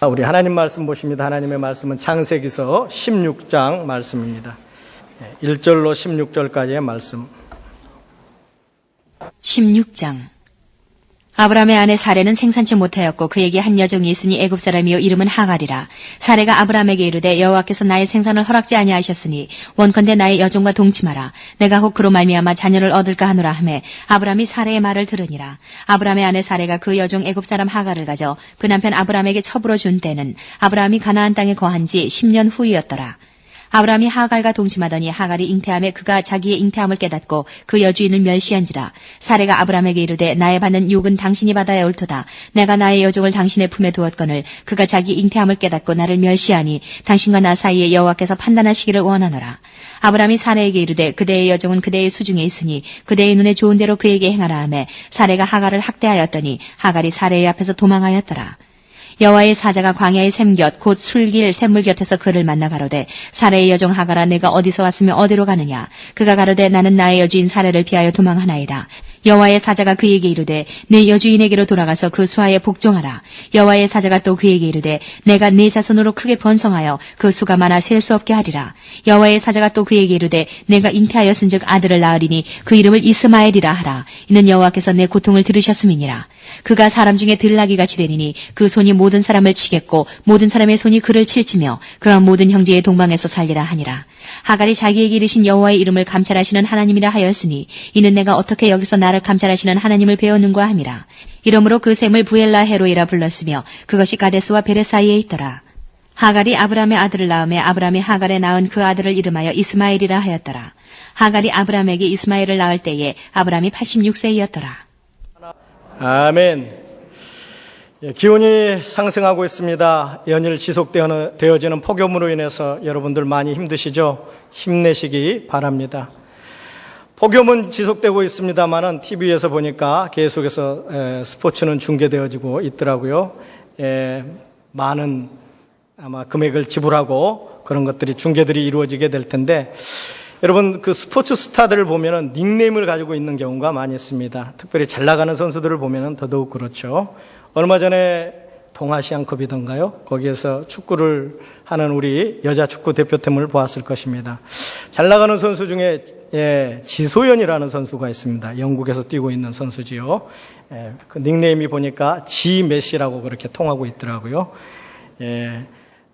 우리 하나님 말씀 보십니다. 하나님의 말씀은 창세기서 16장 말씀입니다. 1절로 16절까지의 말씀. 16장. 아브라함의 아내 사레는 생산치 못하였고 그에게 한 여종이 있으니 애굽 사람이요 이름은 하갈이라. 사레가 아브라함에게 이르되 여호와께서 나의 생산을 허락지 아니하셨으니 원컨대 나의 여종과 동침하라. 내가 혹 그로 말미암아 자녀를 얻을까 하노라 하매 아브라함이 사레의 말을 들으니라. 아브라함의 아내 사레가 그 여종 애굽 사람 하갈을 가져 그 남편 아브라함에게 첩으로 준 때는 아브라함이 가나안 땅에 거한 지 10년 후이었더라. 아브라함이 하갈과 동침하더니 하갈이 잉태함에 그가 자기의 잉태함을 깨닫고 그 여주인을 멸시한지라. 사레가 아브라함에게 이르되 나의 받는 유혹은 당신이 받아야 옳도다. 내가 나의 여종을 당신의 품에 두었거늘 그가 자기 잉태함을 깨닫고 나를 멸시하니 당신과 나 사이에 여호와께서 판단하시기를 원하노라. 아브라함이 사레에게 이르되 그대의 여종은 그대의 수중에 있으니 그대의 눈에 좋은 대로 그에게 행하라 하매 사레가 하갈을 학대하였더니 하갈이 사레의 앞에서 도망하였더라. 여호와의 사자가 광야의 샘곁 곧 술길 샘물 곁에서 그를 만나 가로되 사레의 여종 하갈아 내가 어디서 왔으며 어디로 가느냐. 그가 가로되 나는 나의 여주인 사레를 피하여 도망하나이다. 여호와의 사자가 그에게 이르되 내 여주인에게로 돌아가서 그 수하에 복종하라. 여호와의 사자가 또 그에게 이르되 내가 네 자손으로 크게 번성하여 그 수가 많아 셀 수 없게 하리라. 여호와의 사자가 또 그에게 이르되 내가 잉태하였은즉 아들을 낳으리니 그 이름을 이스마엘이라 하라. 이는 여호와께서 내 고통을 들으셨음이니라. 그가 사람 중에 들나귀같이 되리니 그 손이 모든 사람을 치겠고 모든 사람의 손이 그를 칠지며 그가 모든 형제의 동방에서 살리라 하니라. 하갈이 자기에게 이르신 여호와의 이름을 감찰하시는 하나님이라 하였으니 이는 내가 어떻게 여기서 나를 감찰하시는 하나님을 배웠는가 함이라. 이러므로 그 샘을 부엘라 헤로이라 불렀으며 그것이 가데스와 베레 사이에 있더라. 하갈이 아브라함의 아들을 낳음에 아브라함이 하갈에 낳은 그 아들을 이름하여 이스마엘이라 하였더라. 하갈이 아브라함에게 이스마엘을 낳을 때에 아브라함이 86세이었더라. 아멘. 기온이 상승하고 있습니다. 연일 지속되어지는 폭염으로 인해서 여러분들 많이 힘드시죠? 힘내시기 바랍니다. 폭염은 지속되고 있습니다만은 TV에서 보니까 계속해서 스포츠는 중계되어지고 있더라고요. 많은 아마 금액을 지불하고 그런 것들이 중계들이 이루어지게 될 텐데 여러분 그 스포츠 스타들을 보면은 닉네임을 가지고 있는 경우가 많이 있습니다. 특별히 잘 나가는 선수들을 보면은 더더욱 그렇죠. 얼마 전에 동아시안컵이던가요? 거기에서 축구를 하는 우리 여자 축구 대표팀을 보았을 것입니다. 잘 나가는 선수 중에 지소연이라는 선수가 있습니다. 영국에서 뛰고 있는 선수지요. 그 닉네임이 보니까 지메시라고 그렇게 통하고 있더라고요.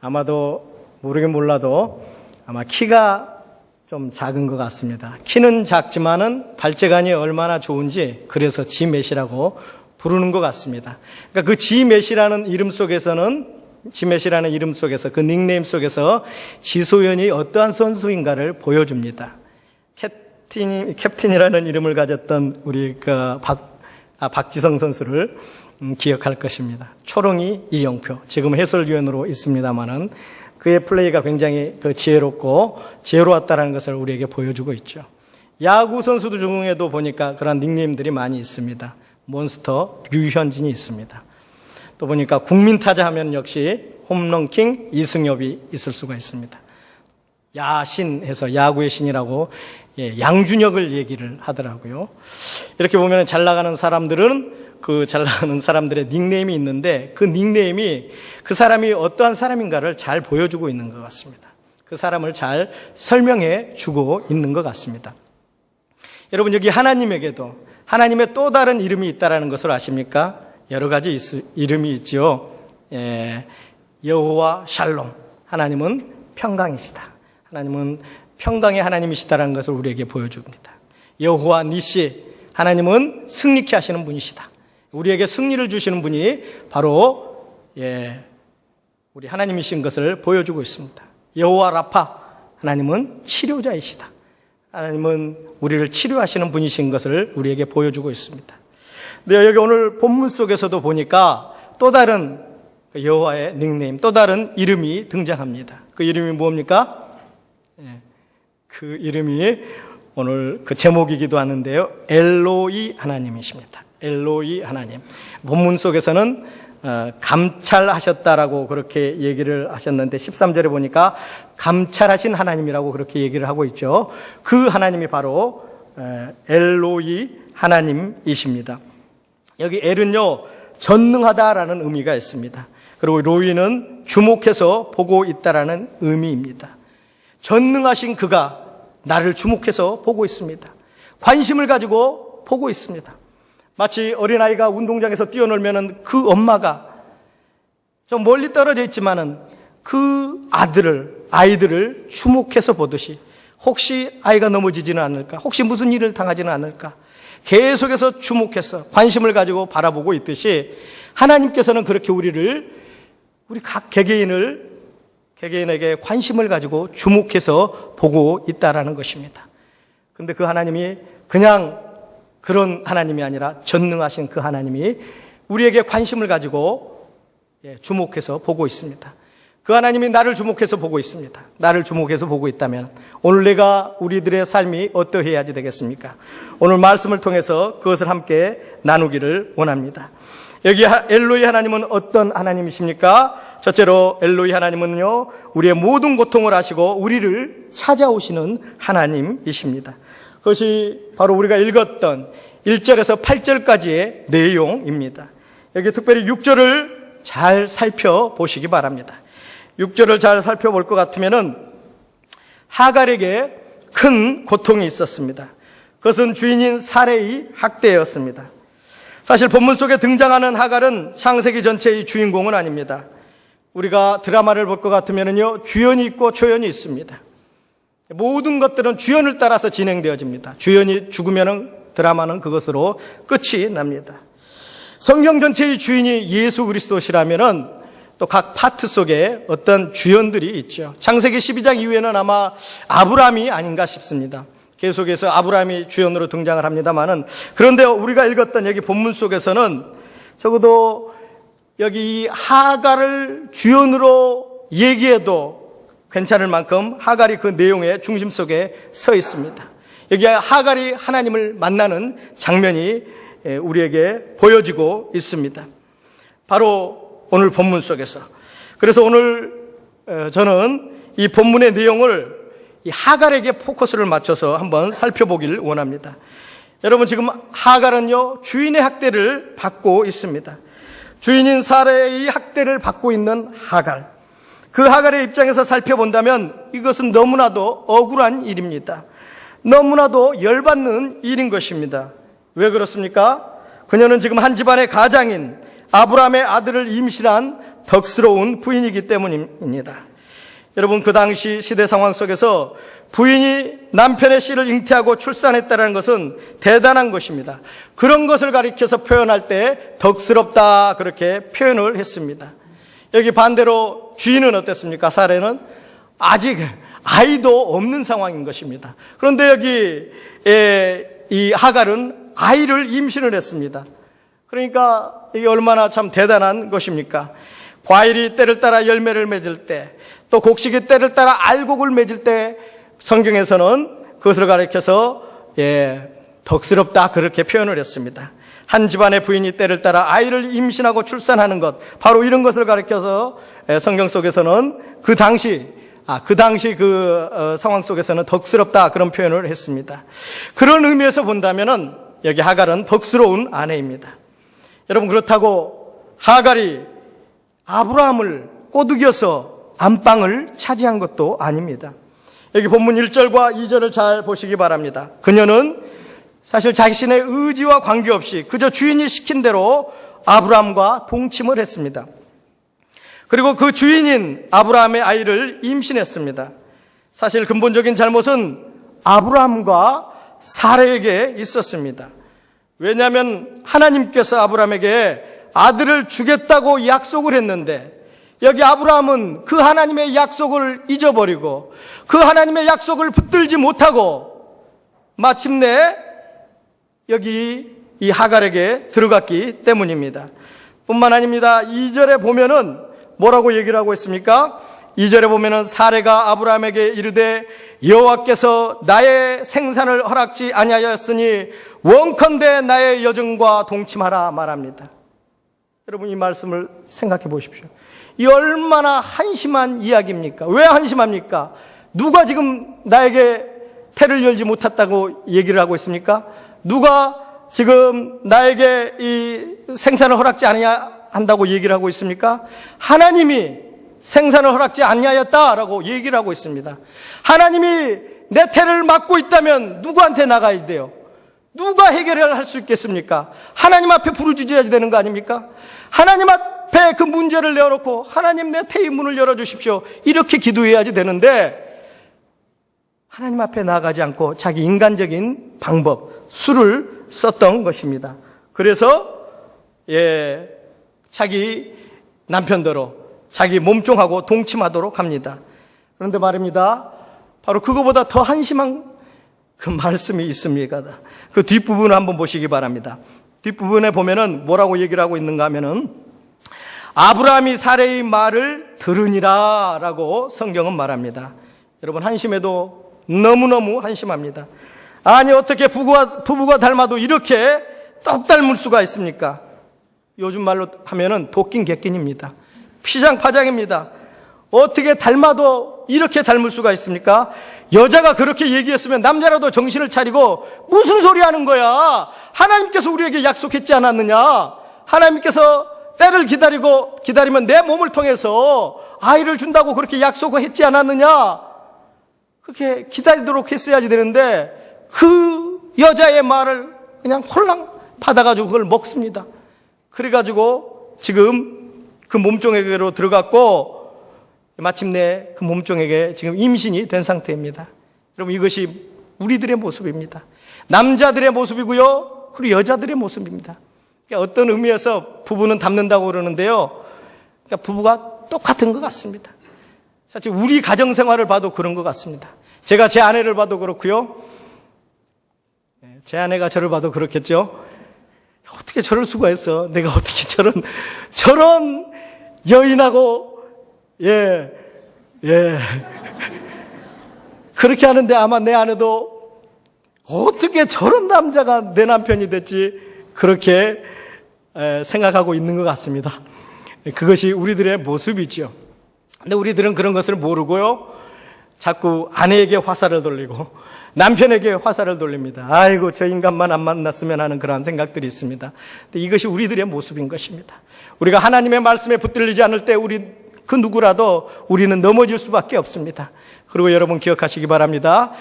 아마도 모르긴 몰라도 아마 키가 좀 작은 것 같습니다. 키는 작지만은 발재간이 얼마나 좋은지 그래서 지메시라고 부르는 것 같습니다. 그러니까 그 지메시라는 이름 속에서 그 닉네임 속에서 지소연이 어떠한 선수인가를 보여줍니다. 캡틴이라는 이름을 가졌던 우리 박지성 선수를 기억할 것입니다. 초롱이 이영표, 지금 해설위원으로 있습니다만은 그의 플레이가 굉장히 지혜로웠다는 것을 우리에게 보여주고 있죠. 야구 선수들 중에도 보니까 그런 닉네임들이 많이 있습니다. 몬스터 류현진이 있습니다. 또 보니까 국민타자 하면 역시 홈런킹 이승엽이 있을 수가 있습니다. 야신해서 야구의 신이라고 양준혁을 얘기를 하더라고요. 이렇게 보면 잘 나가는 사람들은 그 잘 나가는 사람들의 닉네임이 있는데 그 닉네임이 그 사람이 어떠한 사람인가를 잘 보여주고 있는 것 같습니다. 그 사람을 잘 설명해 주고 있는 것 같습니다. 여러분 여기 하나님에게도 하나님의 또 다른 이름이 있다는 것을 아십니까? 여러 가지 이름이 있죠. 여호와 샬롬, 하나님은 평강이시다. 하나님은 평강의 하나님이시다라는 것을 우리에게 보여줍니다. 여호와 니시, 하나님은 승리케 하시는 분이시다. 우리에게 승리를 주시는 분이 바로 우리 하나님이신 것을 보여주고 있습니다. 여호와 라파, 하나님은 치료자이시다. 하나님은 우리를 치료하시는 분이신 것을 우리에게 보여주고 있습니다. 네, 여기 오늘 본문 속에서도 보니까 또 다른 여호와의 닉네임, 또 다른 이름이 등장합니다. 그 이름이 뭡니까? 그 이름이 오늘 그 제목이기도 하는데요. 엘로이 하나님이십니다. 엘로이 하나님. 본문 속에서는 감찰하셨다라고 그렇게 얘기를 하셨는데 13절에 보니까 감찰하신 하나님이라고 그렇게 얘기를 하고 있죠. 그 하나님이 바로 엘로이 하나님이십니다. 여기 엘은요 전능하다라는 의미가 있습니다. 그리고 로이는 주목해서 보고 있다라는 의미입니다. 전능하신 그가 나를 주목해서 보고 있습니다. 관심을 가지고 보고 있습니다. 마치 어린아이가 운동장에서 뛰어놀면 그 엄마가 좀 멀리 떨어져 있지만은 그 아이들을 주목해서 보듯이 혹시 아이가 넘어지지는 않을까? 혹시 무슨 일을 당하지는 않을까? 계속해서 주목해서 관심을 가지고 바라보고 있듯이 하나님께서는 그렇게 우리 각 개개인에게 관심을 가지고 주목해서 보고 있다라는 것입니다. 그런데 그 하나님이 그냥 그런 하나님이 아니라 전능하신 그 하나님이 우리에게 관심을 가지고 주목해서 보고 있습니다. 그 하나님이 나를 주목해서 보고 있습니다. 나를 주목해서 보고 있다면 오늘 내가 우리들의 삶이 어떠해야지 되겠습니까? 오늘 말씀을 통해서 그것을 함께 나누기를 원합니다. 여기 엘로이 하나님은 어떤 하나님이십니까? 첫째로 엘로이 하나님은요, 우리의 모든 고통을 아시고 우리를 찾아오시는 하나님이십니다. 그것이 바로 우리가 읽었던 1절에서 8절까지의 내용입니다. 여기 특별히 6절을 잘 살펴보시기 바랍니다. 6절을 잘 살펴볼 것 같으면은 하갈에게 큰 고통이 있었습니다. 그것은 주인인 사레의 학대였습니다. 사실 본문 속에 등장하는 하갈은 창세기 전체의 주인공은 아닙니다. 우리가 드라마를 볼 것 같으면요, 주연이 있고 초연이 있습니다. 모든 것들은 주연을 따라서 진행되어집니다. 주연이 죽으면은 드라마는 그것으로 끝이 납니다. 성경 전체의 주인이 예수 그리스도시라면은 또 각 파트 속에 어떤 주연들이 있죠. 창세기 12장 이후에는 아마 아브라함이 아닌가 싶습니다. 계속해서 아브라함이 주연으로 등장을 합니다만은, 그런데 우리가 읽었던 여기 본문 속에서는 적어도 여기 하갈을 주연으로 얘기해도 괜찮을 만큼 하갈이 그 내용의 중심 속에 서 있습니다. 여기 하갈이 하나님을 만나는 장면이 우리에게 보여지고 있습니다. 바로 오늘 본문 속에서. 그래서 오늘 저는 이 본문의 내용을 이 하갈에게 포커스를 맞춰서 한번 살펴보길 원합니다. 여러분, 지금 하갈은요, 주인의 학대를 받고 있습니다. 주인인 사레의 학대를 받고 있는 하갈. 그 하갈의 입장에서 살펴본다면 이것은 너무나도 억울한 일입니다. 너무나도 열받는 일인 것입니다. 왜 그렇습니까? 그녀는 지금 한 집안의 가장인 아브라함의 아들을 임신한 덕스러운 부인이기 때문입니다. 여러분, 그 당시 시대 상황 속에서 부인이 남편의 씨를 잉태하고 출산했다는 것은 대단한 것입니다. 그런 것을 가리켜서 표현할 때 덕스럽다, 그렇게 표현을 했습니다. 여기 반대로 주인은 어땠습니까? 사례는 아직 아이도 없는 상황인 것입니다. 그런데 여기 이 하갈은 아이를 임신을 했습니다. 그러니까 이게 얼마나 참 대단한 것입니까? 과일이 때를 따라 열매를 맺을 때, 또 곡식이 때를 따라 알곡을 맺을 때 성경에서는 그것을 가리켜서 덕스럽다, 그렇게 표현을 했습니다. 한 집안의 부인이 때를 따라 아이를 임신하고 출산하는 것, 바로 이런 것을 가리켜서 성경 속에서는 그 당시 그 상황 속에서는 덕스럽다, 그런 표현을 했습니다. 그런 의미에서 본다면은 여기 하갈은 덕스러운 아내입니다. 여러분, 그렇다고 하갈이 아브라함을 꼬드겨서 안방을 차지한 것도 아닙니다. 여기 본문 1절과 2절을 잘 보시기 바랍니다. 그녀는 사실 자신의 의지와 관계없이 그저 주인이 시킨 대로 아브라함과 동침을 했습니다. 그리고 그 주인인 아브라함의 아이를 임신했습니다. 사실 근본적인 잘못은 아브라함과 사레에게 있었습니다. 왜냐하면 하나님께서 아브라함에게 아들을 주겠다고 약속을 했는데, 여기 아브라함은 그 하나님의 약속을 잊어버리고 그 하나님의 약속을 붙들지 못하고 마침내 여기 이 하갈에게 들어갔기 때문입니다. 뿐만 아닙니다. 2절에 보면은 뭐라고 얘기를 하고 있습니까? 2절에 보면은 사레가 아브라함에게 이르되 여호와께서 나의 생산을 허락지 아니하였으니 원컨대 나의 여종과 동침하라 말합니다. 여러분, 이 말씀을 생각해 보십시오. 이 얼마나 한심한 이야기입니까? 왜 한심합니까? 누가 지금 나에게 태를 열지 못했다고 얘기를 하고 있습니까? 누가 지금 나에게 이 생산을 허락지 한다고 얘기를 하고 있습니까? 하나님이 생산을 허락지 아니하였다라고 얘기를 하고 있습니다. 하나님이 내 태를 막고 있다면 누구한테 나가야 돼요? 누가 해결을 할 수 있겠습니까? 하나님 앞에 부르짖어야 되는 거 아닙니까? 하나님 앞에 그 문제를 내어놓고 하나님 내 태의 문을 열어주십시오. 이렇게 기도해야지 되는데 하나님 앞에 나아가지 않고 자기 인간적인 방법, 수를 썼던 것입니다. 그래서 자기 남편대로 자기 몸종하고 동침하도록 합니다. 그런데 말입니다. 바로 그거보다 더 한심한 그 말씀이 있습니다. 그 뒷부분을 한번 보시기 바랍니다. 뒷부분에 보면은 뭐라고 얘기를 하고 있는가 하면은 아브라함이 사레의 말을 들으니라 라고 성경은 말합니다. 여러분 한심해도 너무너무 한심합니다. 아니 어떻게 부부가 닮아도 이렇게 똑 닮을 수가 있습니까? 요즘 말로 하면은 도낀 객낀입니다. 피장파장입니다. 어떻게 닮아도 이렇게 닮을 수가 있습니까? 여자가 그렇게 얘기했으면 남자라도 정신을 차리고 무슨 소리 하는 거야? 하나님께서 우리에게 약속했지 않았느냐? 하나님께서 때를 기다리면 내 몸을 통해서 아이를 준다고 그렇게 약속을 했지 않았느냐? 그렇게 기다리도록 했어야지 되는데 그 여자의 말을 그냥 홀랑 받아가지고 그걸 먹습니다. 그래가지고 지금 그 몸종에게로 들어갔고 마침내 그 몸종에게 지금 임신이 된 상태입니다. 여러분 이것이 우리들의 모습입니다. 남자들의 모습이고요. 그리고 여자들의 모습입니다. 그러니까 어떤 의미에서 부부는 닮는다고 그러는데요. 그러니까 부부가 똑같은 것 같습니다. 사실 우리 가정생활을 봐도 그런 것 같습니다. 제가 제 아내를 봐도 그렇고요. 제 아내가 저를 봐도 그렇겠죠. 어떻게 저럴 수가 있어? 내가 어떻게 저런 여인하고 그렇게 하는데 아마 내 아내도 어떻게 저런 남자가 내 남편이 됐지? 그렇게 생각하고 있는 것 같습니다. 그것이 우리들의 모습이죠. 근데 우리들은 그런 것을 모르고요. 자꾸 아내에게 화살을 돌리고 남편에게 화살을 돌립니다. 아이고 저 인간만 안 만났으면 하는 그러한 생각들이 있습니다. 근데 이것이 우리들의 모습인 것입니다. 우리가 하나님의 말씀에 붙들리지 않을 때 그 누구라도 우리는 넘어질 수밖에 없습니다. 그리고 여러분 기억하시기 바랍니다.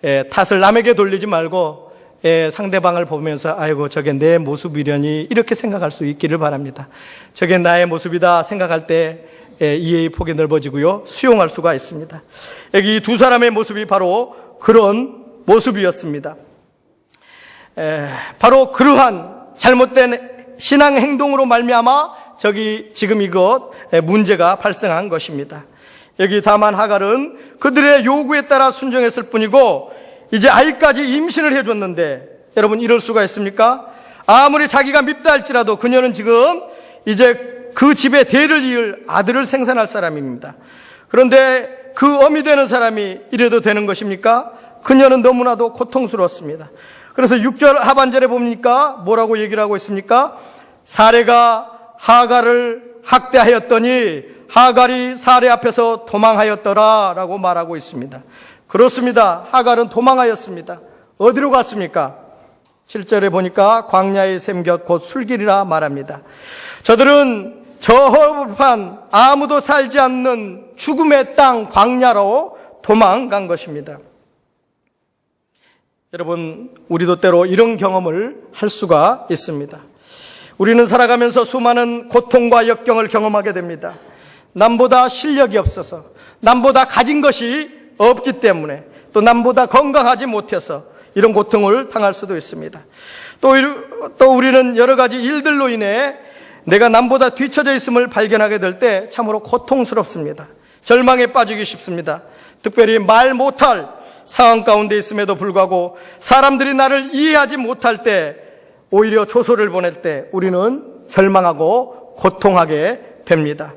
탓을 남에게 돌리지 말고 상대방을 보면서 아이고 저게 내 모습이려니 이렇게 생각할 수 있기를 바랍니다. 저게 나의 모습이다 생각할 때 이해의 폭이 넓어지고요. 수용할 수가 있습니다. 여기 두 사람의 모습이 바로 그런 모습이었습니다. 바로 그러한 잘못된 신앙 행동으로 말미암아 지금 이것 문제가 발생한 것입니다. 여기 다만 하갈은 그들의 요구에 따라 순종했을 뿐이고 이제 아이까지 임신을 해줬는데 여러분 이럴 수가 있습니까? 아무리 자기가 밉다 할지라도 그녀는 지금 이제 그 집에 대를 이을 아들을 생산할 사람입니다. 그런데 그 어미 되는 사람이 이래도 되는 것입니까? 그녀는 너무나도 고통스러웠습니다. 그래서 6절 하반절에 보니까 뭐라고 얘기를 하고 있습니까? 사레가 하갈을 학대하였더니 하갈이 사레 앞에서 도망하였더라 라고 말하고 있습니다. 그렇습니다. 하갈은 도망하였습니다. 어디로 갔습니까? 7절에 보니까 광야의 샘곁 곧 술길이라 말합니다. 저들은 저 허벌판 아무도 살지 않는 죽음의 땅 광야로 도망간 것입니다. 여러분 우리도 때로 이런 경험을 할 수가 있습니다. 우리는 살아가면서 수많은 고통과 역경을 경험하게 됩니다. 남보다 실력이 없어서, 남보다 가진 것이 없기 때문에, 또 남보다 건강하지 못해서 이런 고통을 당할 수도 있습니다. 또 우리는 여러 가지 일들로 인해 내가 남보다 뒤처져 있음을 발견하게 될 때 참으로 고통스럽습니다. 절망에 빠지기 쉽습니다. 특별히 말 못할 상황 가운데 있음에도 불구하고 사람들이 나를 이해하지 못할 때 오히려 조소를 보낼 때 우리는 절망하고 고통하게 됩니다.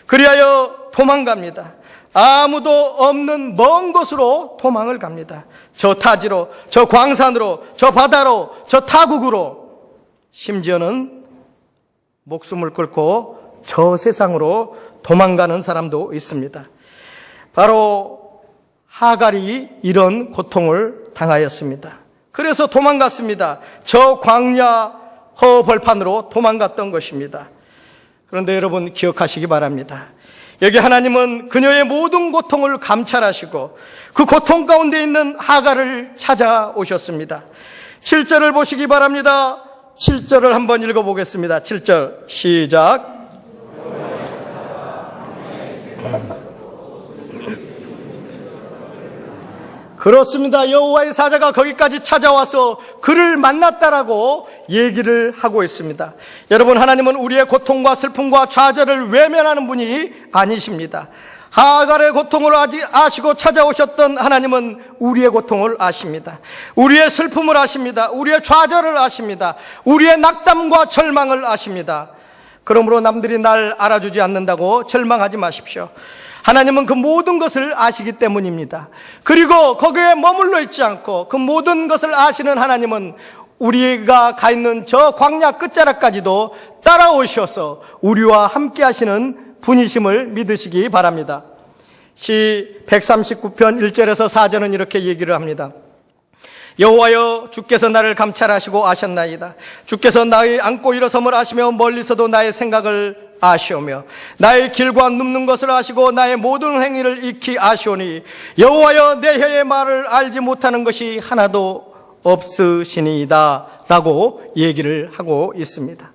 그리하여 도망갑니다. 아무도 없는 먼 곳으로 도망을 갑니다. 저 타지로, 저 광산으로, 저 바다로, 저 타국으로, 심지어는 목숨을 끊고 저 세상으로 도망가는 사람도 있습니다. 바로 하갈이 이런 고통을 당하였습니다. 그래서 도망갔습니다. 저 광야 허벌판으로 도망갔던 것입니다. 그런데 여러분 기억하시기 바랍니다. 여기 하나님은 그녀의 모든 고통을 감찰하시고 그 고통 가운데 있는 하갈을 찾아오셨습니다. 7절을 보시기 바랍니다. 7절을 한번 읽어보겠습니다. 7절 시작. 그렇습니다. 여호와의 사자가 거기까지 찾아와서 그를 만났다라고 얘기를 하고 있습니다. 여러분, 하나님은 우리의 고통과 슬픔과 좌절을 외면하는 분이 아니십니다. 하갈의 고통을 아시고 찾아오셨던 하나님은 우리의 고통을 아십니다. 우리의 슬픔을 아십니다. 우리의 좌절을 아십니다. 우리의 낙담과 절망을 아십니다. 그러므로 남들이 날 알아주지 않는다고 절망하지 마십시오. 하나님은 그 모든 것을 아시기 때문입니다. 그리고 거기에 머물러 있지 않고 그 모든 것을 아시는 하나님은 우리가 가 있는 저 광야 끝자락까지도 따라오셔서 우리와 함께 하시는 분이심을 믿으시기 바랍니다. 시 139편 1절에서 4절은 이렇게 얘기를 합니다. 여호와여, 주께서 나를 감찰하시고 아셨나이다. 주께서 나의 앉고 일어섬을 아시며 멀리서도 나의 생각을 아시오며 나의 길과 눕는 것을 아시고 나의 모든 행위를 익히 아시오니 여호와여, 내 혀의 말을 알지 못하는 것이 하나도 없으시니이다 라고 얘기를 하고 있습니다.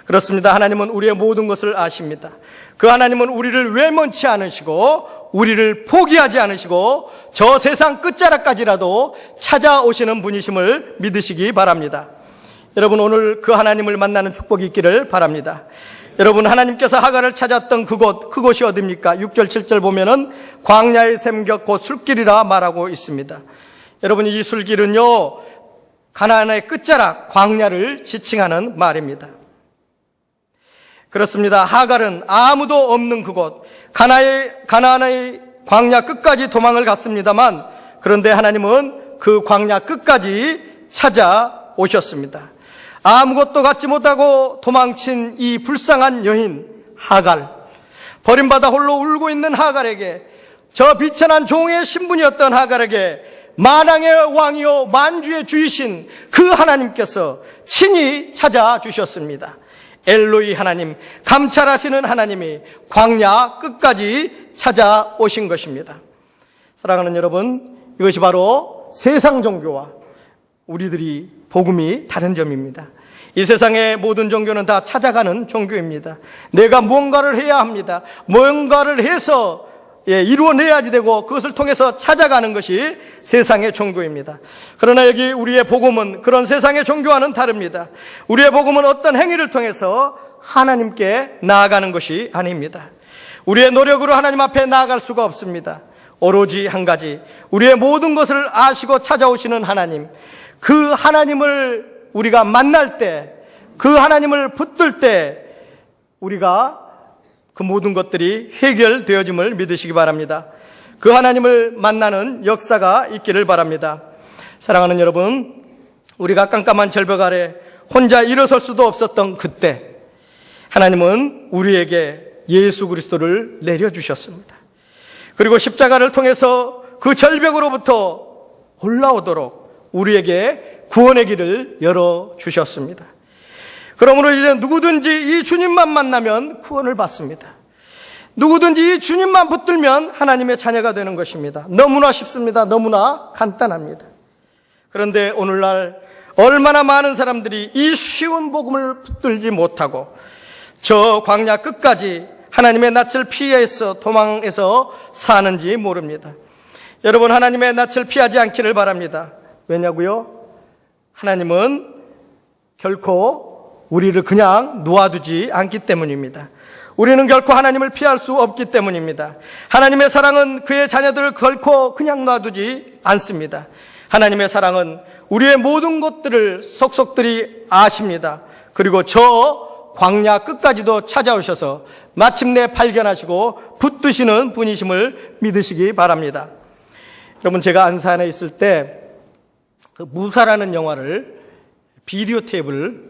그렇습니다. 하나님은 우리의 모든 것을 아십니다. 그 하나님은 우리를 외면치 않으시고 우리를 포기하지 않으시고 저 세상 끝자락까지라도 찾아오시는 분이심을 믿으시기 바랍니다. 여러분, 오늘 그 하나님을 만나는 축복이 있기를 바랍니다. 여러분, 하나님께서 하갈을 찾았던 그곳이 어디입니까? 6절 7절 보면은 광야의 샘격 곧 술길이라 말하고 있습니다. 여러분, 이 술길은요 가나안의 끝자락 광야를 지칭하는 말입니다. 그렇습니다. 하갈은 아무도 없는 그곳 가나안의 광야 끝까지 도망을 갔습니다만, 그런데 하나님은 그 광야 끝까지 찾아오셨습니다. 아무것도 갖지 못하고 도망친 이 불쌍한 여인 하갈, 버림받아 홀로 울고 있는 하갈에게, 저 비천한 종의 신분이었던 하갈에게 만왕의 왕이요 만주의 주이신 그 하나님께서 친히 찾아주셨습니다. 엘로이 하나님, 감찰하시는 하나님이 광야 끝까지 찾아오신 것입니다. 사랑하는 여러분, 이것이 바로 세상 종교와 우리들이 복음이 다른 점입니다. 이 세상의 모든 종교는 다 찾아가는 종교입니다. 내가 무언가를 해야 합니다. 무언가를 해서 이루어내야지 되고 그것을 통해서 찾아가는 것이 세상의 종교입니다. 그러나 여기 우리의 복음은 그런 세상의 종교와는 다릅니다. 우리의 복음은 어떤 행위를 통해서 하나님께 나아가는 것이 아닙니다. 우리의 노력으로 하나님 앞에 나아갈 수가 없습니다. 오로지 한 가지, 우리의 모든 것을 아시고 찾아오시는 하나님, 그 하나님을 우리가 만날 때, 그 하나님을 붙들 때 우리가 그 모든 것들이 해결되어짐을 믿으시기 바랍니다. 그 하나님을 만나는 역사가 있기를 바랍니다. 사랑하는 여러분, 우리가 깜깜한 절벽 아래 혼자 일어설 수도 없었던 그때 하나님은 우리에게 예수 그리스도를 내려주셨습니다. 그리고 십자가를 통해서 그 절벽으로부터 올라오도록 우리에게 구원의 길을 열어주셨습니다. 그러므로 이제 누구든지 이 주님만 만나면 구원을 받습니다. 누구든지 이 주님만 붙들면 하나님의 자녀가 되는 것입니다. 너무나 쉽습니다. 너무나 간단합니다. 그런데 오늘날 얼마나 많은 사람들이 이 쉬운 복음을 붙들지 못하고 저 광야 끝까지 하나님의 낯을 피해서 도망해서 사는지 모릅니다. 여러분, 하나님의 낯을 피하지 않기를 바랍니다. 왜냐고요? 하나님은 결코 우리를 그냥 놓아두지 않기 때문입니다. 우리는 결코 하나님을 피할 수 없기 때문입니다. 하나님의 사랑은 그의 자녀들을 결코 그냥 놔두지 않습니다. 하나님의 사랑은 우리의 모든 것들을 속속들이 아십니다. 그리고 저 광야 끝까지도 찾아오셔서 마침내 발견하시고 붙드시는 분이심을 믿으시기 바랍니다. 여러분, 제가 안산에 있을 때 그 무사라는 영화를 비디오 테이프를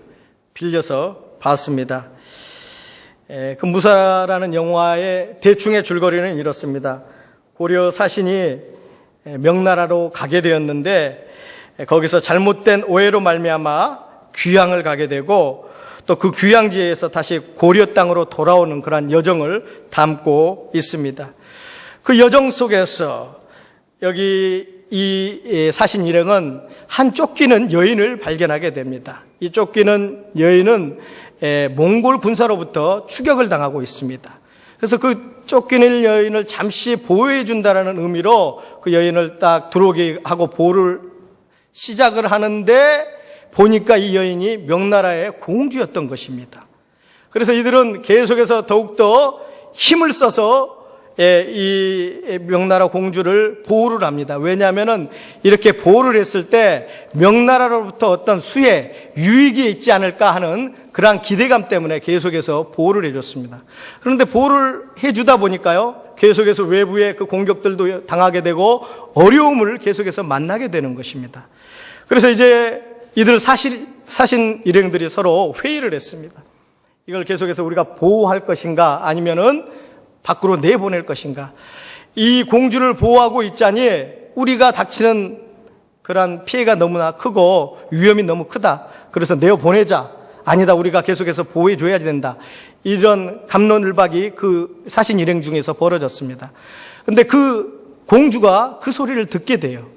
빌려서 봤습니다. 그 무사라는 영화의 대충의 줄거리는 이렇습니다. 고려 사신이 명나라로 가게 되었는데 거기서 잘못된 오해로 말미암아 귀양을 가게 되고 또 그 귀향지에서 다시 고려 땅으로 돌아오는 그러한 여정을 담고 있습니다. 그 여정 속에서 여기 이 사신 일행은 한 쫓기는 여인을 발견하게 됩니다. 이 쫓기는 여인은 몽골 군사로부터 추격을 당하고 있습니다. 그래서 그 쫓기는 여인을 잠시 보호해 준다라는 의미로 그 여인을 딱 들어오게 하고 보호를 시작을 하는데 보니까 이 여인이 명나라의 공주였던 것입니다. 그래서 이들은 계속해서 더욱더 힘을 써서 이 명나라 공주를 보호를 합니다. 왜냐하면은 이렇게 보호를 했을 때 명나라로부터 어떤 수혜, 유익이 있지 않을까 하는 그러한 기대감 때문에 계속해서 보호를 해줬습니다. 그런데 보호를 해주다 보니까요, 계속해서 외부의 그 공격들도 당하게 되고 어려움을 계속해서 만나게 되는 것입니다. 그래서 이제 이들 사신 일행들이 서로 회의를 했습니다. 이걸 계속해서 우리가 보호할 것인가 아니면은 밖으로 내보낼 것인가. 이 공주를 보호하고 있자니 우리가 닥치는 그러한 피해가 너무나 크고 위험이 너무 크다. 그래서 내보내자. 아니다. 우리가 계속해서 보호해줘야 된다. 이런 갑론을박이 그 사신 일행 중에서 벌어졌습니다. 그런데 그 공주가 그 소리를 듣게 돼요.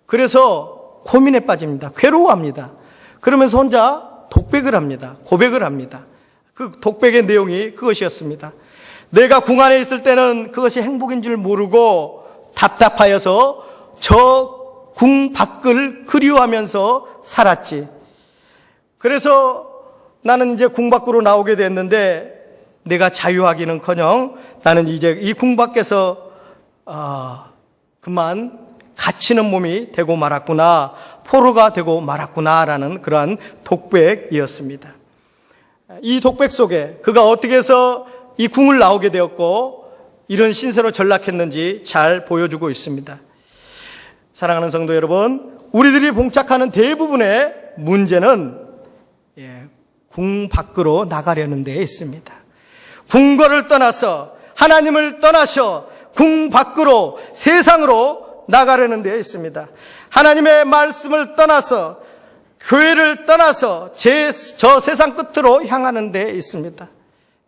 그래서 고민에 빠집니다. 괴로워합니다. 그러면서 혼자 독백을 합니다. 고백을 합니다. 그 독백의 내용이 그것이었습니다. 내가 궁 안에 있을 때는 그것이 행복인 줄 모르고 답답하여서 저 궁 밖을 그리워하면서 살았지. 그래서 나는 이제 궁 밖으로 나오게 됐는데 내가 자유하기는커녕 나는 이제 이 궁 밖에서 그만 갇히는 몸이 되고 말았구나, 포로가 되고 말았구나라는 그러한 독백이었습니다. 이 독백 속에 그가 어떻게 해서 이 궁을 나오게 되었고 이런 신세로 전락했는지 잘 보여주고 있습니다. 사랑하는 성도 여러분, 우리들이 봉착하는 대부분의 문제는 궁 밖으로 나가려는 데에 있습니다. 궁궐을 떠나서 하나님을 떠나셔 궁 밖으로 세상으로 나가려는 데에 있습니다. 하나님의 말씀을 떠나서 교회를 떠나서 저 세상 끝으로 향하는 데에 있습니다.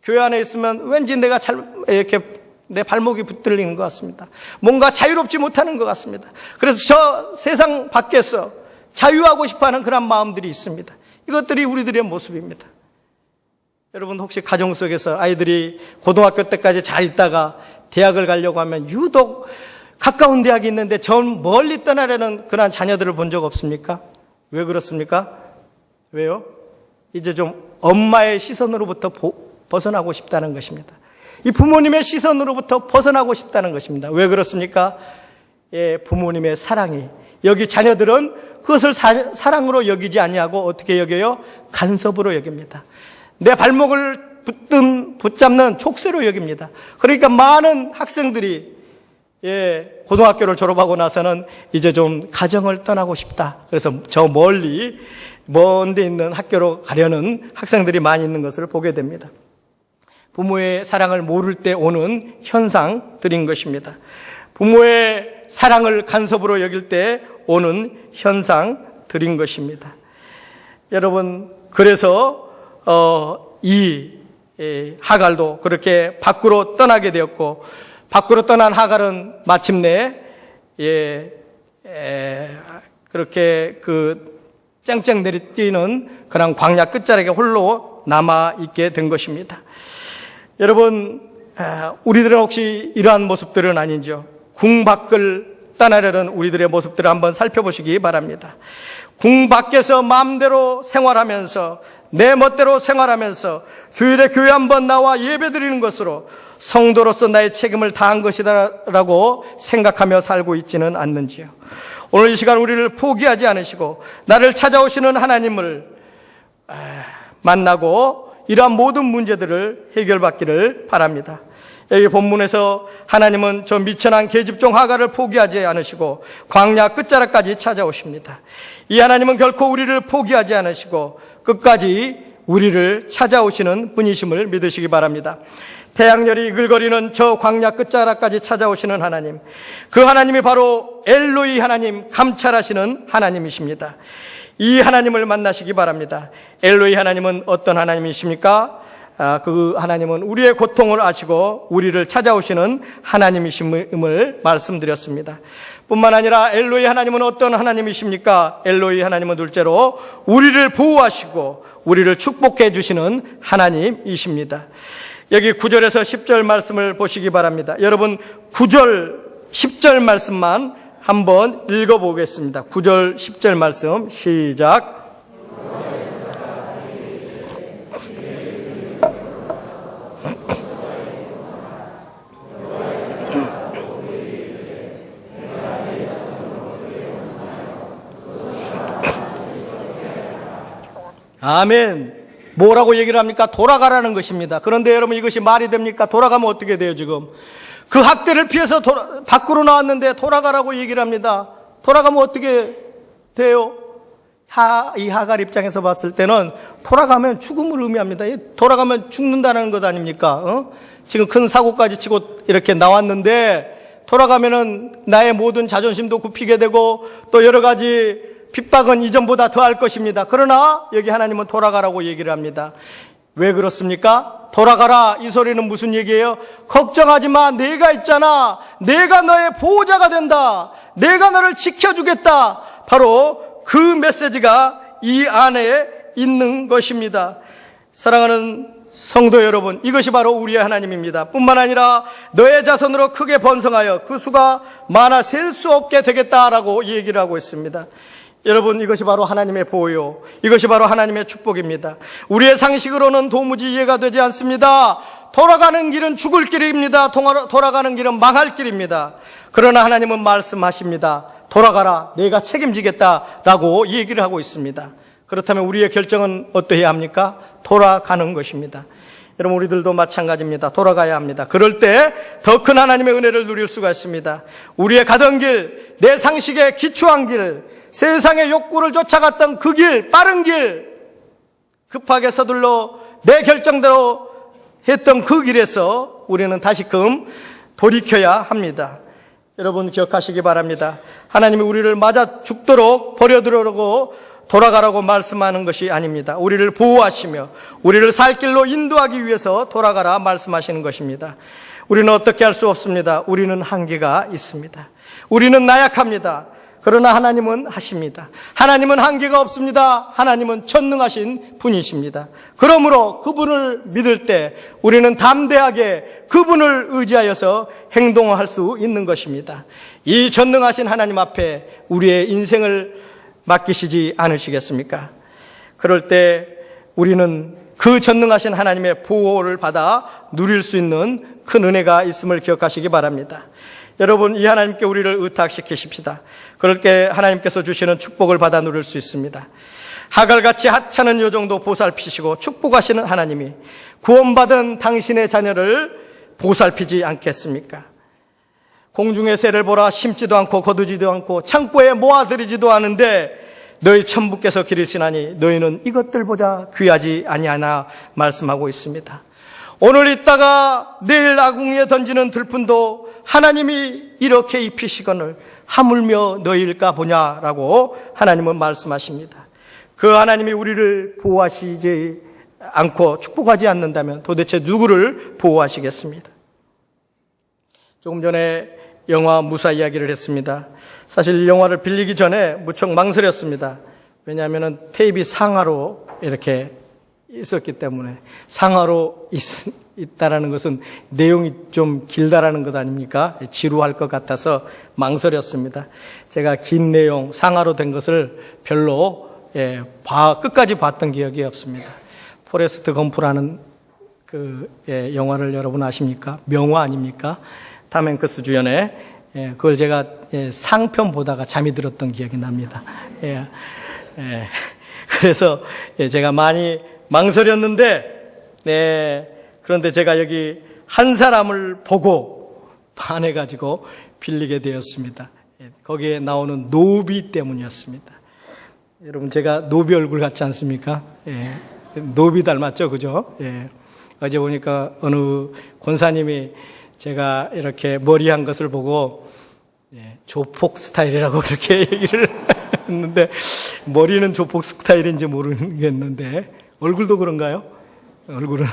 교회 안에 있으면 왠지 내가 이렇게 내 발목이 붙들리는 것 같습니다. 뭔가 자유롭지 못하는 것 같습니다. 그래서 저 세상 밖에서 자유하고 싶어하는 그런 마음들이 있습니다. 이것들이 우리들의 모습입니다. 여러분 혹시 가정 속에서 아이들이 고등학교 때까지 잘 있다가 대학을 가려고 하면 유독 가까운 대학이 있는데 전 멀리 떠나려는 그런 자녀들을 본 적 없습니까? 왜 그렇습니까? 왜요? 이제 좀 엄마의 시선으로부터 벗어나고 싶다는 것입니다. 이 부모님의 시선으로부터 벗어나고 싶다는 것입니다. 왜 그렇습니까? 부모님의 사랑이. 여기 자녀들은 그것을 사랑으로 여기지 아니하고 어떻게 여겨요? 간섭으로 여깁니다. 내 발목을 붙잡는 촉새로 여깁니다. 그러니까 많은 학생들이 고등학교를 졸업하고 나서는 이제 좀 가정을 떠나고 싶다. 그래서 저 멀리 먼 데 있는 학교로 가려는 학생들이 많이 있는 것을 보게 됩니다. 부모의 사랑을 모를 때 오는 현상들인 것입니다. 부모의 사랑을 간섭으로 여길 때 오는 현상들인 것입니다. 여러분, 그래서 이 하갈도 그렇게 밖으로 떠나게 되었고, 밖으로 떠난 하갈은 마침내 그렇게 그 쨍쨍 내리뛰는 그런 광야 끝자락에 홀로 남아 있게 된 것입니다. 여러분, 우리들은 혹시 이러한 모습들은 아니죠? 궁 밖을 떠나려는 우리들의 모습들을 한번 살펴보시기 바랍니다. 궁 밖에서 마음대로 생활하면서 내 멋대로 생활하면서 주일에 교회 한번 나와 예배드리는 것으로 성도로서 나의 책임을 다한 것이다라고 생각하며 살고 있지는 않는지요. 오늘 이 시간 우리를 포기하지 않으시고 나를 찾아오시는 하나님을 만나고 이러한 모든 문제들을 해결받기를 바랍니다. 여기 본문에서 하나님은 저 미천한 계집종 하갈을 포기하지 않으시고 광야 끝자락까지 찾아오십니다. 이 하나님은 결코 우리를 포기하지 않으시고 끝까지 우리를 찾아오시는 분이심을 믿으시기 바랍니다. 태양열이 이글거리는 저 광야 끝자락까지 찾아오시는 하나님, 그 하나님이 바로 엘로이 하나님, 감찰하시는 하나님이십니다. 이 하나님을 만나시기 바랍니다. 엘로이 하나님은 어떤 하나님이십니까? 그 하나님은 우리의 고통을 아시고 우리를 찾아오시는 하나님이심을 말씀드렸습니다. 뿐만 아니라 엘로이 하나님은 어떤 하나님이십니까? 엘로이 하나님은 둘째로 우리를 보호하시고 우리를 축복해 주시는 하나님이십니다. 여기 9절에서 10절 말씀을 보시기 바랍니다. 여러분 9절, 10절 말씀만 한번 읽어보겠습니다. 9절, 10절 말씀 시작. 아멘. 뭐라고 얘기를 합니까? 돌아가라는 것입니다. 그런데 여러분 이것이 말이 됩니까? 돌아가면 어떻게 돼요 지금? 그 학대를 피해서 밖으로 나왔는데 돌아가라고 얘기를 합니다. 돌아가면 어떻게 돼요? 이 하갈 입장에서 봤을 때는 돌아가면 죽음을 의미합니다. 돌아가면 죽는다는 것 아닙니까? 지금 큰 사고까지 치고 이렇게 나왔는데 돌아가면은 나의 모든 자존심도 굽히게 되고 또 여러 가지 핍박은 이전보다 더할 것입니다. 그러나 여기 하나님은 돌아가라고 얘기를 합니다. 왜 그렇습니까? 돌아가라 이 소리는 무슨 얘기예요? 걱정하지 마, 내가 있잖아. 내가 너의 보호자가 된다. 내가 너를 지켜주겠다. 바로 그 메시지가 이 안에 있는 것입니다. 사랑하는 성도 여러분, 이것이 바로 우리의 하나님입니다. 뿐만 아니라 너의 자손으로 크게 번성하여 그 수가 많아 셀 수 없게 되겠다라고 얘기를 하고 있습니다. 여러분 이것이 바로 하나님의 보호요, 이것이 바로 하나님의 축복입니다. 우리의 상식으로는 도무지 이해가 되지 않습니다. 돌아가는 길은 죽을 길입니다. 돌아가는 길은 망할 길입니다. 그러나 하나님은 말씀하십니다. 돌아가라, 내가 책임지겠다라고 얘기를 하고 있습니다. 그렇다면 우리의 결정은 어떠해야 합니까? 돌아가는 것입니다. 여러분 우리들도 마찬가지입니다. 돌아가야 합니다. 그럴 때 더 큰 하나님의 은혜를 누릴 수가 있습니다. 우리의 가던 길, 내 상식에 기초한 길, 세상의 욕구를 쫓아갔던 그 길, 빠른 길, 급하게 서둘러 내 결정대로 했던 그 길에서 우리는 다시금 돌이켜야 합니다. 여러분 기억하시기 바랍니다. 하나님이 우리를 맞아 죽도록 버려두려고 돌아가라고 말씀하는 것이 아닙니다. 우리를 보호하시며 우리를 살 길로 인도하기 위해서 돌아가라 말씀하시는 것입니다. 우리는 어떻게 할 수 없습니다. 우리는 한계가 있습니다. 우리는 나약합니다. 그러나 하나님은 하십니다. 하나님은 한계가 없습니다. 하나님은 전능하신 분이십니다. 그러므로 그분을 믿을 때 우리는 담대하게 그분을 의지하여서 행동할 수 있는 것입니다. 이 전능하신 하나님 앞에 우리의 인생을 맡기시지 않으시겠습니까? 그럴 때 우리는 그 전능하신 하나님의 보호를 받아 누릴 수 있는 큰 은혜가 있음을 기억하시기 바랍니다. 여러분 이 하나님께 우리를 의탁시키십시다. 그럴 때 하나님께서 주시는 축복을 받아 누릴 수 있습니다. 하갈같이 하찮은 요정도 보살피시고 축복하시는 하나님이 구원받은 당신의 자녀를 보살피지 않겠습니까? 공중의 새를 보라, 심지도 않고 거두지도 않고 창고에 모아들이지도 않은데 너희 천부께서 기르시나니 너희는 이것들보다 귀하지 아니하나 말씀하고 있습니다. 오늘 있다가 내일 아궁이에 던지는 들뿐도 하나님이 이렇게 입히시거늘 하물며 너희일까 보냐라고 하나님은 말씀하십니다. 그 하나님이 우리를 보호하시지 않고 축복하지 않는다면 도대체 누구를 보호하시겠습니다? 조금 전에 영화 무사 이야기를 했습니다. 사실 이 영화를 빌리기 전에 무척 망설였습니다. 왜냐하면 테이프 상하로 이렇게 있었기 때문에. 상하로 있다라는 것은 내용이 좀 길다라는 것 아닙니까? 지루할 것 같아서 망설였습니다. 제가 긴 내용 상하로 된 것을 별로 끝까지 봤던 기억이 없습니다. 포레스트 검프라는 그 영화를 여러분 아십니까? 명화 아닙니까? 탐 행크스 주연의, 그걸 제가 상편 보다가 잠이 들었던 기억이 납니다. 그래서 제가 많이 망설였는데, 그런데 제가 여기 한 사람을 보고 반해가지고 빌리게 되었습니다. 거기에 나오는 노비 때문이었습니다. 여러분 제가 노비 얼굴 같지 않습니까? 노비 닮았죠, 그죠? 어제 보니까 어느 권사님이 제가 이렇게 머리한 것을 보고 조폭 스타일이라고 그렇게 얘기를 했는데 머리는 조폭 스타일인지 모르겠는데 얼굴도 그런가요? 얼굴은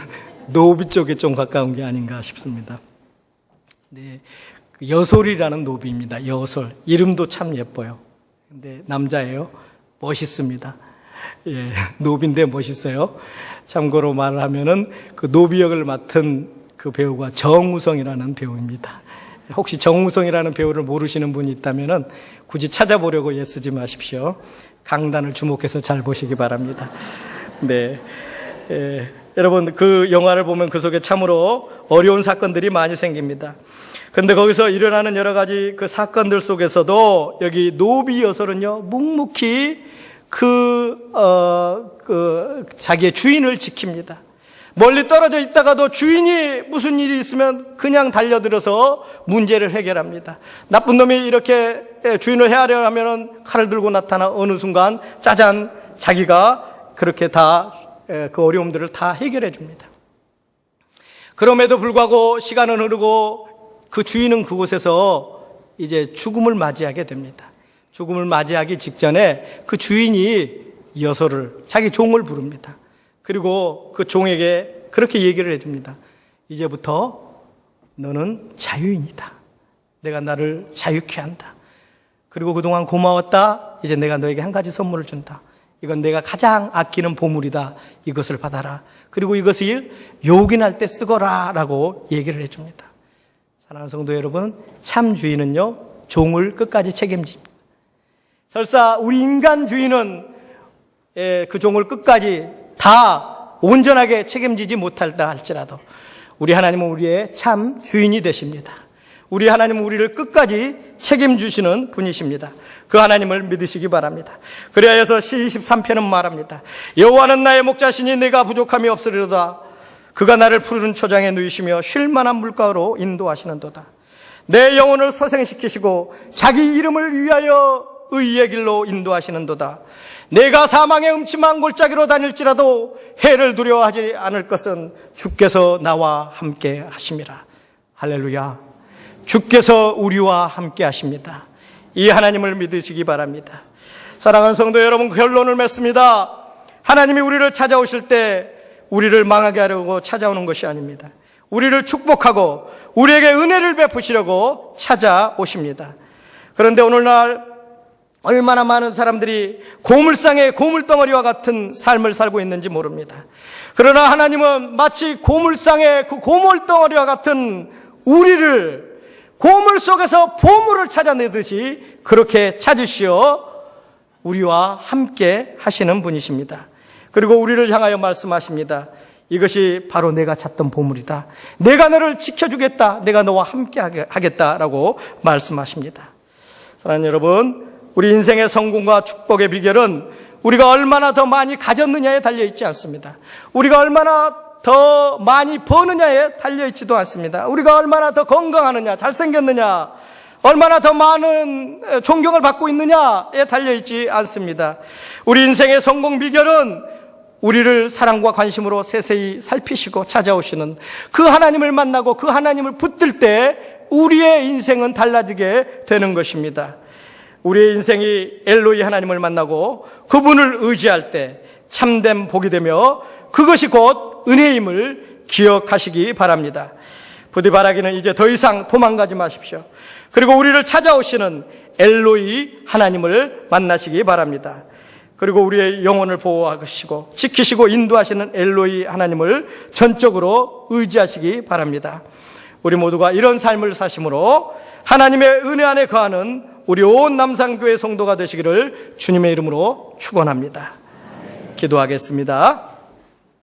노비 쪽에 좀 가까운 게 아닌가 싶습니다. 네, 여솔이라는 노비입니다. 여솔. 이름도 참 예뻐요. 근데 남자예요. 멋있습니다. 예, 노비인데 멋있어요. 참고로 말하면은 그 노비 역을 맡은 그 배우가 정우성이라는 배우입니다. 혹시 정우성이라는 배우를 모르시는 분이 있다면은 굳이 찾아보려고 애쓰지 마십시오. 강단을 주목해서 잘 보시기 바랍니다. 네. 여러분, 그 영화를 보면 그 속에 참으로 어려운 사건들이 많이 생깁니다. 그런데 거기서 일어나는 여러 가지 그 사건들 속에서도 여기 노비 여솔은요, 묵묵히 자기의 주인을 지킵니다. 멀리 떨어져 있다가도 주인이 무슨 일이 있으면 그냥 달려들어서 문제를 해결합니다. 나쁜 놈이 이렇게 주인을 헤아려 하면은 칼을 들고 나타나 어느 순간 짜잔, 자기가 그렇게 다 그 어려움들을 다 해결해 줍니다. 그럼에도 불구하고 시간은 흐르고 그 주인은 그곳에서 이제 죽음을 맞이하게 됩니다. 죽음을 맞이하기 직전에 그 주인이 여솔을, 자기 종을 부릅니다. 그리고 그 종에게 그렇게 얘기를 해줍니다. 이제부터 너는 자유인이다. 내가 나를 자유케 한다. 그리고 그동안 고마웠다. 이제 내가 너에게 한 가지 선물을 준다. 이건 내가 가장 아끼는 보물이다. 이것을 받아라. 그리고 이것을 요긴할 때 쓰거라 라고 얘기를 해줍니다. 사랑하는 성도 여러분, 참 주인은요, 종을 끝까지 책임집니다. 설사 우리 인간 주인은 그 종을 끝까지 다 온전하게 책임지지 못한다 할지라도 우리 하나님은 우리의 참 주인이 되십니다. 우리 하나님은 우리를 끝까지 책임주시는 분이십니다. 그 하나님을 믿으시기 바랍니다. 그래야 해서 시 23편은 말합니다. 여호와는 나의 목자시니 내가 부족함이 없으리로다. 그가 나를 푸른 초장에 누이시며 쉴 만한 물가로 인도하시는도다. 내 영혼을 소생시키시고 자기 이름을 위하여 의의 길로 인도하시는도다. 내가 사망의 음침한 골짜기로 다닐지라도 해를 두려워하지 않을 것은 주께서 나와 함께 하심이라. 할렐루야. 주께서 우리와 함께 하십니다. 이 하나님을 믿으시기 바랍니다. 사랑하는 성도 여러분, 결론을 맺습니다. 하나님이 우리를 찾아오실 때 우리를 망하게 하려고 찾아오는 것이 아닙니다. 우리를 축복하고 우리에게 은혜를 베푸시려고 찾아오십니다. 그런데 오늘날 얼마나 많은 사람들이 고물상의 고물덩어리와 같은 삶을 살고 있는지 모릅니다. 그러나 하나님은 마치 고물상의 그 고물덩어리와 같은 우리를 고물 속에서 보물을 찾아내듯이 그렇게 찾으시어 우리와 함께 하시는 분이십니다. 그리고 우리를 향하여 말씀하십니다. 이것이 바로 내가 찾던 보물이다. 내가 너를 지켜주겠다. 내가 너와 함께 하겠다라고 말씀하십니다. 사랑하는 여러분, 우리 인생의 성공과 축복의 비결은 우리가 얼마나 더 많이 가졌느냐에 달려있지 않습니다. 우리가 얼마나 더 많이 버느냐에 달려있지도 않습니다. 우리가 얼마나 더 건강하느냐, 잘생겼느냐, 얼마나 더 많은 존경을 받고 있느냐에 달려있지 않습니다. 우리 인생의 성공 비결은 우리를 사랑과 관심으로 세세히 살피시고 찾아오시는 그 하나님을 만나고 그 하나님을 붙들 때 우리의 인생은 달라지게 되는 것입니다. 우리의 인생이 엘로이 하나님을 만나고 그분을 의지할 때 참된 복이 되며 그것이 곧 은혜임을 기억하시기 바랍니다. 부디 바라기는 이제 더 이상 도망가지 마십시오. 그리고 우리를 찾아오시는 엘로이 하나님을 만나시기 바랍니다. 그리고 우리의 영혼을 보호하시고 지키시고 인도하시는 엘로이 하나님을 전적으로 의지하시기 바랍니다. 우리 모두가 이런 삶을 사심으로 하나님의 은혜 안에 거하는 우리 온 남산교회 성도가 되시기를 주님의 이름으로 축원합니다. 기도하겠습니다.